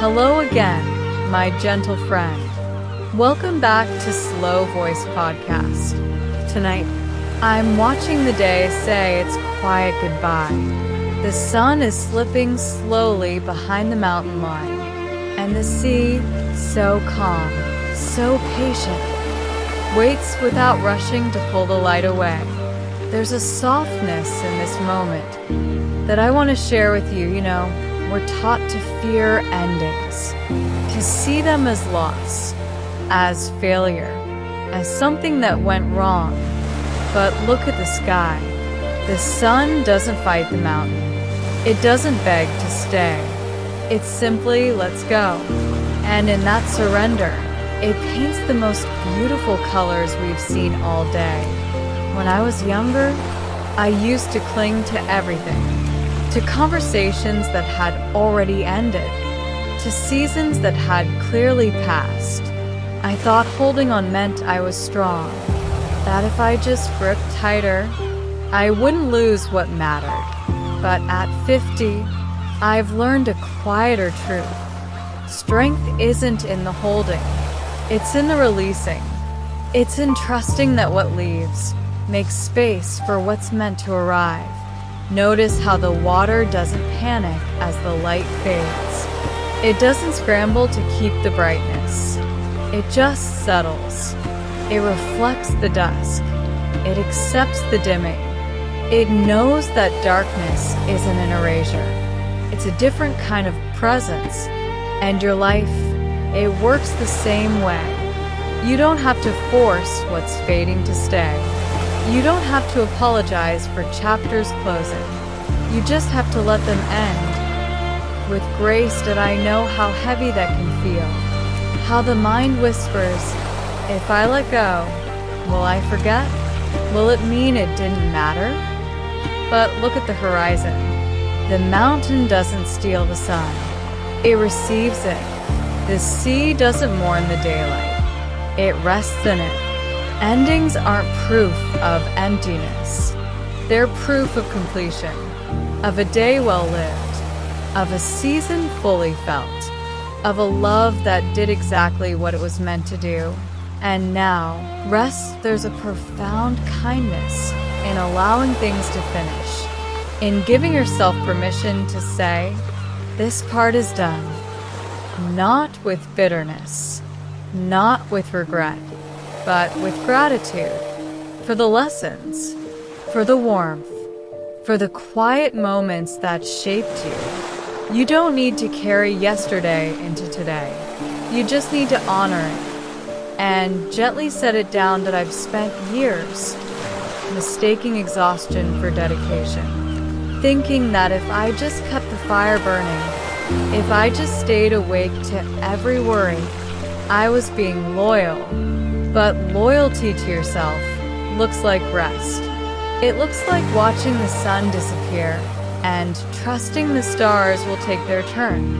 Hello again, my gentle friend. Welcome back to Slow Voice Podcast. Tonight, I'm watching the day say its quiet goodbye. The sun is slipping slowly behind the mountain line, and the sea, so calm, so patient, waits without rushing to pull the light away. There's a softness in this moment that I want to share with you. We're taught to fear endings, to see them as loss, as failure, as something that went wrong. But look at the sky. The sun doesn't fight the mountain. It doesn't beg to stay. It simply lets go. And in that surrender, it paints the most beautiful colors we've seen all day. When I was younger, I used to cling to everything. To conversations that had already ended, to seasons that had clearly passed. I thought holding on meant I was strong, that if I just gripped tighter, I wouldn't lose what mattered. But at 50, I've learned a quieter truth. Strength isn't in the holding, it's in the releasing. It's in trusting that what leaves makes space for what's meant to arrive. Notice how the water doesn't panic as the light fades. It doesn't scramble to keep the brightness. It just settles. It reflects the dusk. It accepts the dimming. It knows that darkness isn't an erasure. It's a different kind of presence. And your life, it works the same way. You don't have to force what's fading to stay. You don't have to apologize for chapters closing. You just have to let them end with grace. That I know how heavy that can feel. How the mind whispers, if I let go, will I forget? Will it mean it didn't matter? But look at the horizon. The mountain doesn't steal the sun. It receives it. The sea doesn't mourn the daylight. It rests in it. Endings aren't proof of emptiness. They're proof of completion, of a day well lived, of a season fully felt, of a love that did exactly what it was meant to do. And now, there's a profound kindness in allowing things to finish, in giving yourself permission to say, this part is done. Not with bitterness, not with regret, but with gratitude for the lessons, for the warmth, for the quiet moments that shaped you. You don't need to carry yesterday into today. You just need to honor it and gently set it down. That I've spent years mistaking exhaustion for dedication, thinking that if I just kept the fire burning, if I just stayed awake to every worry, I was being loyal. But loyalty to yourself looks like rest. It looks like watching the sun disappear and trusting the stars will take their turn.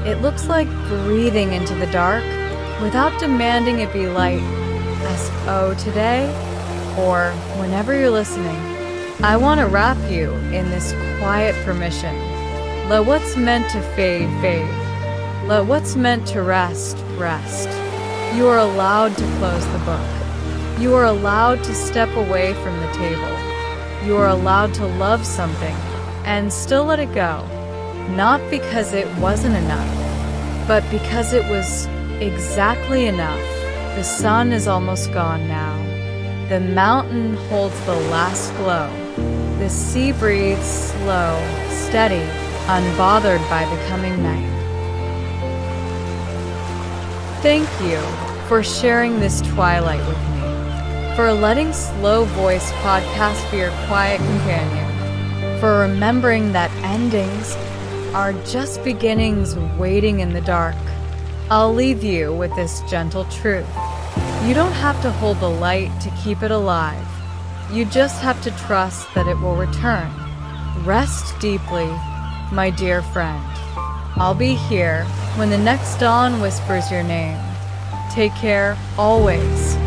It looks like breathing into the dark without demanding it be light. As today, or whenever you're listening, I want to wrap you in this quiet permission. Let what's meant to fade, fade. Let what's meant to rest, rest. You are allowed to close the book. You are allowed to step away from the table. You are allowed to love something and still let it go. Not because it wasn't enough, but because it was exactly enough. The sun is almost gone now. The mountain holds the last glow. The sea breathes slow, steady, unbothered by the coming night. Thank you for sharing this twilight with me, for letting Slow Voice Podcast be your quiet companion, for remembering that endings are just beginnings waiting in the dark. I'll leave you with this gentle truth. You don't have to hold the light to keep it alive. You just have to trust that it will return. Rest deeply, my dear friend. I'll be here when the next dawn whispers your name. Take care always.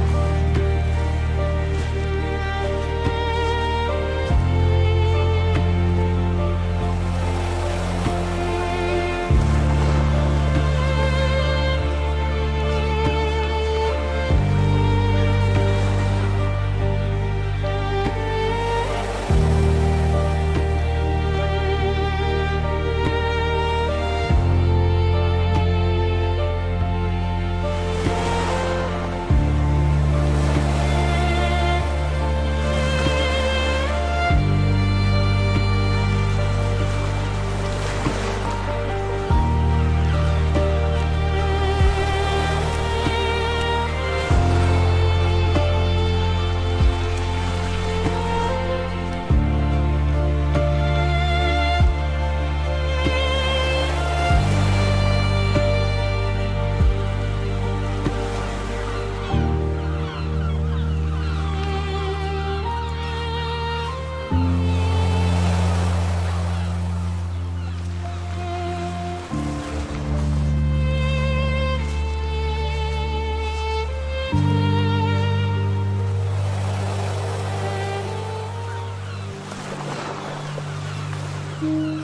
you.